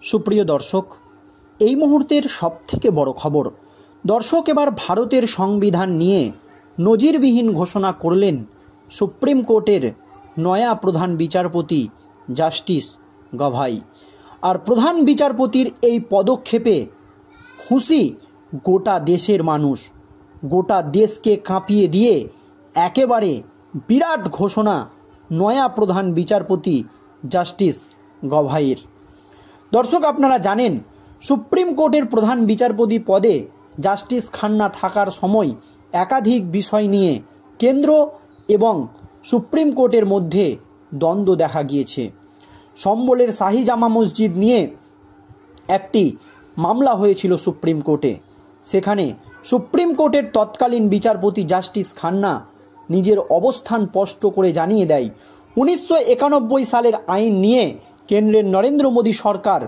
সুপ্রিয় দর্শক, এই মুহূর্তের সবথেকে বড় খবর। দর্শক, এবার ভারতের সংবিধান নিয়ে নজিরবিহীন ঘোষণা করলেন সুপ্রিম কোর্টের নয়া প্রধান বিচারপতি জাস্টিস গভাই। আর প্রধান বিচারপতির এই পদক্ষেপে খুশি গোটা দেশের মানুষ। গোটা দেশকে কাঁপিয়ে দিয়ে একেবারে বিরাট ঘোষণা নয়া প্রধান বিচারপতি জাস্টিস গভাইয়ের। দর্শক, আপনারা জানেন সুপ্রিম কোর্টের প্রধান বিচারপতি পদে জাস্টিস খান্না থাকার সময় একাধিক বিষয় নিয়ে কেন্দ্র এবং সুপ্রিম কোর্টের মধ্যে দ্বন্দ্ব দেখা গিয়েছে। সম্বলের শাহী জামা মসজিদ নিয়ে একটি মামলা হয়েছিল সুপ্রিম কোর্টে। সেখানে সুপ্রিম কোর্টের তৎকালীন বিচারপতি জাস্টিস খান্না নিজের অবস্থান স্পষ্ট করে জানিয়ে দেয়, 1991 সালের আইন নিয়ে কেন্দ্রের নরেন্দ্র মোদী সরকার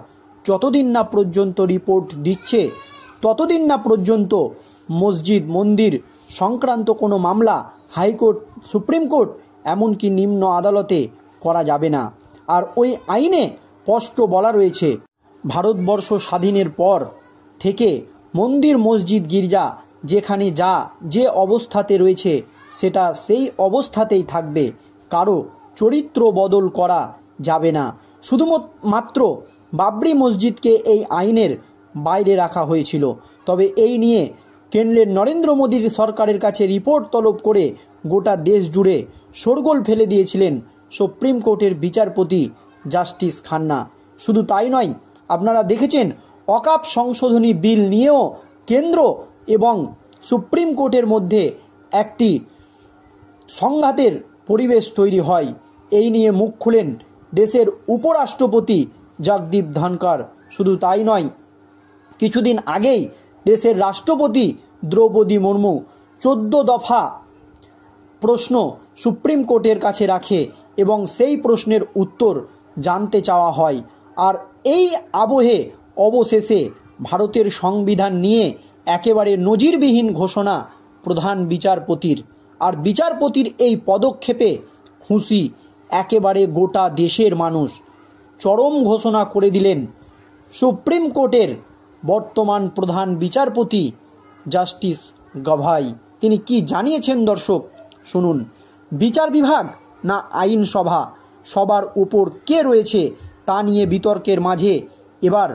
যতদিন না পর্যন্ত রিপোর্ট দিচ্ছে ততদিন না পর্যন্ত মসজিদ মন্দির সংক্রান্ত কোনো মামলা হাইকোর্ট, সুপ্রিম কোর্ট, এমনকি নিম্ন আদালতে করা যাবে না। আর ওই আইনে স্পষ্ট বলা রয়েছে, ভারতবর্ষ স্বাধীনের পর থেকে মন্দির মসজিদ গির্জা যেখানে যে অবস্থাতে রয়েছে সেটা সেই অবস্থাতেই থাকবে, কারো চরিত্র বদল করা যাবে না। শুধুমাত্র বাবরি মসজিদকে এই আইনের বাইরে রাখা হয়েছিল। তবে এই নিয়ে কেন্দ্রের নরেন্দ্র মোদীর সরকারের কাছে রিপোর্ট তলব করে গোটা দেশ জুড়ে শোরগোল ফেলে দিয়েছিলেন সুপ্রিম কোর্টের বিচারপতি জাস্টিস খান্না। শুধু তাই নয়, আপনারা দেখেছেন ওয়াকফ সংশোধনী বিল নিয়েও কেন্দ্র এবং সুপ্রিম কোর্টের মধ্যে একটি সংঘাতের পরিবেশ তৈরি হয়। এই নিয়ে মুখ খুলেন দেশের উপরাষ্ট্রপতি জগদীপ ধনখড়। শুধু তাই নয়, কিছুদিন আগেই দেশের রাষ্ট্রপতি দ্রৌপদী মুর্মু 14 দফা প্রশ্ন সুপ্রিম কোর্টের কাছে রাখে এবং সেই প্রশ্নের উত্তর জানতে চাওয়া হয়। আর এই আবহে অবশেষে ভারতের সংবিধান নিয়ে একেবারে নজিরবিহীন ঘোষণা প্রধান বিচারপতির। আর বিচারপতির এই পদক্ষেপে খুশি একেবারে গোটা দেশের মানুষ। চরম ঘোষণা করে দিলেন সুপ্রিম কোর্টের বর্তমান প্রধান বিচারপতি জাস্টিস গভাই। তিনি কি জানিয়েছেন দর্শক শুনুন। বিচার বিভাগ না আইনসভা, সবার উপর কে রয়েছে তা নিয়ে বিতর্কের মাঝে এবার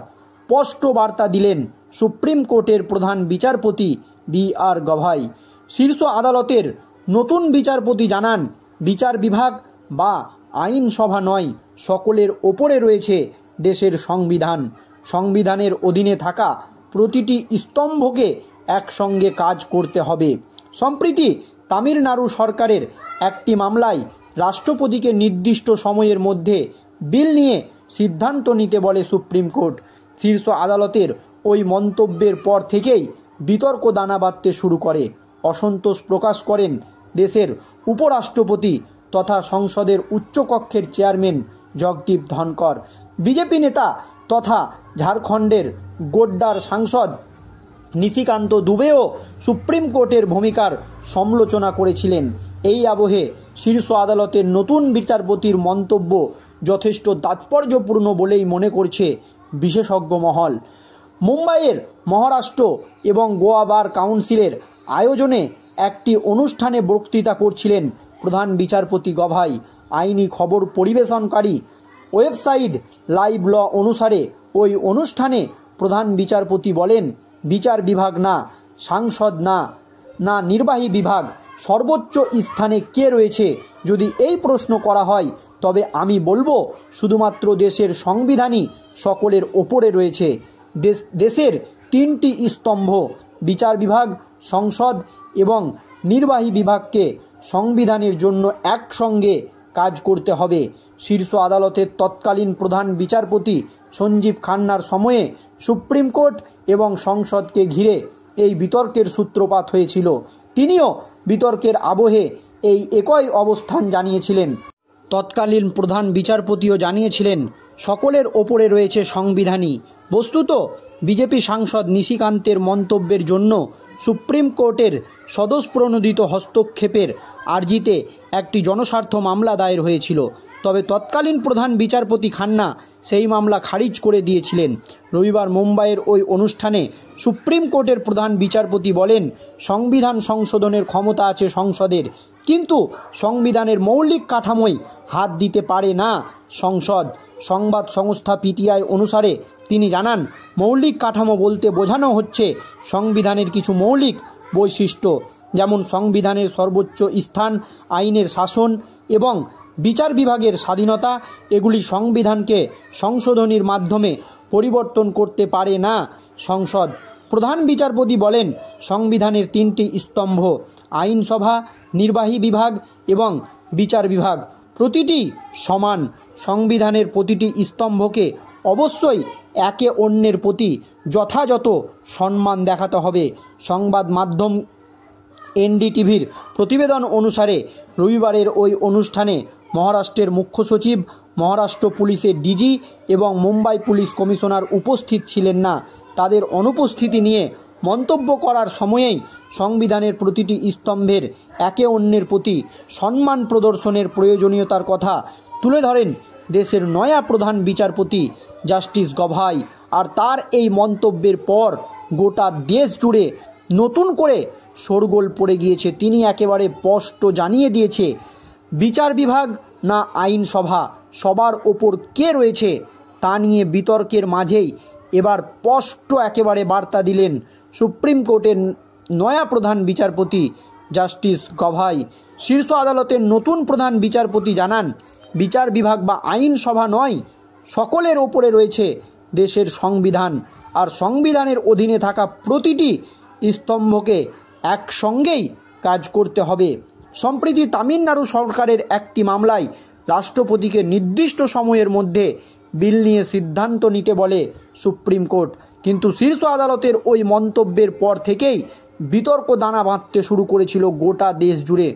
স্পষ্ট বার্তা দিলেন সুপ্রিম কোর্টের প্রধান বিচারপতি বি.আর. গভাই। শীর্ষ আদালতের নতুন বিচারপতি জানান, বিচার বিভাগ বা আইনসভা নয়, সকলের ওপরে রয়েছে দেশের সংবিধান। সংবিধানের অধীনে থাকা প্রতিটি স্তম্ভকে একসঙ্গে কাজ করতে হবে। সম্প্রতি তামিলনাড়ু সরকারের একটি মামলায় রাষ্ট্রপতিকে নির্দিষ্ট সময়ের মধ্যে বিল নিয়ে সিদ্ধান্ত নিতে বলে সুপ্রিম কোর্ট। শীর্ষ আদালতের ওই মন্তব্যের পর থেকেই বিতর্ক দানা বাঁধতে শুরু করে। অসন্তোষ প্রকাশ করেন দেশের উপরাষ্ট্রপতি তথা সংসদের উচ্চকক্ষের চেয়ারম্যান জগদীপ ধনখড়। বিজেপি নেতা তথা ঝাড়খণ্ডের গোড্ডার সাংসদ নিশিকান্ত দুবেও সুপ্রিম কোর্টের ভূমিকার সমালোচনা করেছিলেন। এই আবহে শীর্ষ আদালতের নতুন বিচারপতির মন্তব্য যথেষ্ট তাৎপর্যপূর্ণ বলেই মনে করছে বিশেষজ্ঞ মহল। মুম্বাইয়ের মহারাষ্ট্র এবং গোয়া বার কাউন্সিলের আয়োজনে একটি অনুষ্ঠানে বক্তৃতা করছিলেন প্রধান বিচারপতি গভাই। আইনি খবর পরিবেশনকারী ওয়েবসাইট লাইভ ল অনুসারে ওই অনুষ্ঠানে প্রধান বিচারপতি বলেন, বিচার বিভাগ না সাংসদ না নির্বাহী বিভাগ, সর্বোচ্চ স্থানে কে রয়েছে যদি এই প্রশ্ন করা হয় তবে আমি বলবো শুধুমাত্র দেশের সংবিধানই সকলের ওপরে রয়েছে। দেশের 3টি স্তম্ভ, বিচার বিভাগ, সংসদ এবং নির্বাহী বিভাগকে সংবিধানের জন্য একসঙ্গে কাজ করতে হবে। শীর্ষ আদালতের তৎকালীন প্রধান বিচারপতি সঞ্জীব খান্নার সময়ে সুপ্রিম কোর্ট এবং সংসদকে ঘিরে এই বিতর্কের সূত্রপাত হয়েছিল। তিনিও বিতর্কের আবহে এই একই অবস্থান জানিয়েছিলেন। তৎকালীন প্রধান বিচারপতিও জানিয়েছিলেন সকলের ওপরে রয়েছে সংবিধানই। বস্তুত বিজেপি সাংসদ নিশিকান্তের মন্তব্যের জন্য সুপ্রিম কোর্টের স্বতঃপ্রণোদিত হস্তক্ষেপের আর্জিতে একটি জনস্বার্থ মামলা দায়ের হয়েছিল। তবে তৎকালীন প্রধান বিচারপতি খান্না সেই মামলা খারিজ করে দিয়েছিলেন। রবিবার মুম্বাইয়ের ওই অনুষ্ঠানে সুপ্রিম কোর্টের প্রধান বিচারপতি বলেন, সংবিধান সংশোধনের ক্ষমতা আছে সংসদের, কিন্তু সংবিধানের মৌলিক কাঠামোয় হাত দিতে পারে না সংসদ। সংবাদ সংস্থা পিটিআই অনুসারে তিনি জানান, মৌলিক কাঠামো বলতে বোঝানো হচ্ছে সংবিধানের কিছু মৌলিক বৈশিষ্ট্য, যেমন সংবিধানের সর্বোচ্চ স্থান, আইনের শাসন এবং বিচার বিভাগের স্বাধীনতা। এগুলি সংবিধানকে সংশোধনীর মাধ্যমে পরিবর্তন করতে পারে না সংসদ। প্রধান বিচারপতি বলেন, সংবিধানের তিনটি স্তম্ভ, আইনসভা, নির্বাহী বিভাগ এবং বিচার বিভাগ, প্রতিটি সমান। সংবিধানের প্রতিটি স্তম্ভকে অবশ্যই একে অন্যের প্রতি যথাযথ সম্মান দেখাতে হবে। সংবাদ মাধ্যম এনডিটিভির প্রতিবেদন অনুসারে রবিবারের ওই অনুষ্ঠানে মহারাষ্ট্রের মুখ্য সচিব, মহারাষ্ট্র পুলিশের ডিজি এবং মুম্বাই পুলিশ কমিশনার উপস্থিত ছিলেন না। তাদের অনুপস্থিতি নিয়ে মন্তব্য করার সময়েই সংবিধানের প্রতিটি স্তম্ভের একে অন্যের প্রতি সম্মান প্রদর্শনের প্রয়োজনীয়তার কথা তুলে ধরেন দেশের নয়া প্রধান বিচারপতি জাস্টিস গভাই। আর তার এই মন্তব্যের পর গোটা দেশ জুড়ে নতুন করে শোরগোল পড়ে গিয়েছে। তিনি একেবারে স্পষ্ট জানিয়ে দিয়েছে, বিচার বিভাগ না আইনসভা, সবার ওপর কে রয়েছে তা নিয়ে বিতর্কের মাঝেই এবার স্পষ্ট একেবারে বার্তা দিলেন সুপ্রিম কোর্টের নয়া প্রধান বিচারপতি জাস্টিস গভাই। শীর্ষ আদালতের নতুন প্রধান বিচারপতি জানান, বিচার বিভাগ বা আইনসভা নয়, সকলের ওপরে রয়েছে দেশের সংবিধান, আর সংবিধানের অধীনে থাকা প্রতিটি স্তম্ভকে একসঙ্গেই কাজ করতে হবে। সম্প্রতি তামিলনাড়ু সরকারের একটি মামলায় রাষ্ট্রপতিকে নির্দিষ্ট সময়ের মধ্যে বিল নিয়ে সিদ্ধান্ত নিতে বলে সুপ্রিম কোর্ট, কিন্তু শীর্ষ আদালতের ওই মন্তব্যের পর থেকেই বিতর্ক দানা বাঁধতে শুরু করেছিল গোটা দেশ জুড়ে।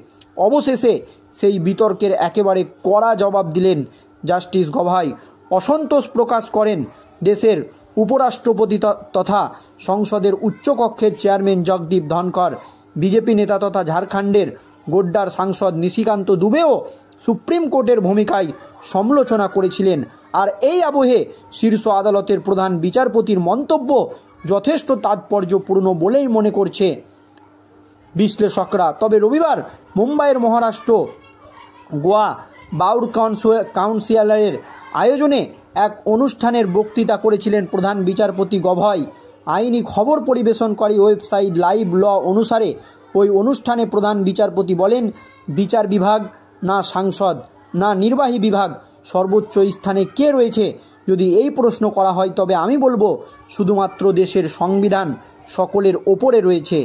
অবশেষে সেই বিতর্কের একেবারে কড়া জবাব দিলেন জাস্টিস গভাই। অসন্তোষ প্রকাশ করেন দেশের উপরাষ্ট্রপতি তথা সংসদের উচ্চকক্ষের চেয়ারম্যান জগদীপ ধনখড়। বিজেপি নেতা তথা ঝাড়খণ্ডের গোড্ডার সাংসদ নিশিকান্ত দুবেও সুপ্রিম কোর্টের ভূমিকায় সমালোচনা করেছিলেন। আর এই আবহে শীর্ষ আদালতের প্রধান বিচারপতির মন্তব্য যথেষ্ট তাৎপর্যপূর্ণ বলেই মনে করছে বিশ্লেষকরা। তবে রবিবার মুম্বাইয়ের মহারাষ্ট্র গোয়া বাউড কাউন্সিলের আয়োজনে এক অনুষ্ঠানের বক্তৃতা করেছিলেন প্রধান বিচারপতি গভাই। আইনি খবর পরিবেশনকারী ওয়েবসাইট লাইভ ল অনুসারে ওই অনুষ্ঠানে প্রধান বিচারপতি বলেন, বিচার বিভাগ না সাংসদ না নির্বাহী বিভাগ, সর্বোচ্চ স্থানে কে রয়েছে যদি এই প্রশ্ন করা হয়, তবে আমি বলবো শুধুমাত্র দেশের সংবিধান সকলের ওপরে রয়েছে।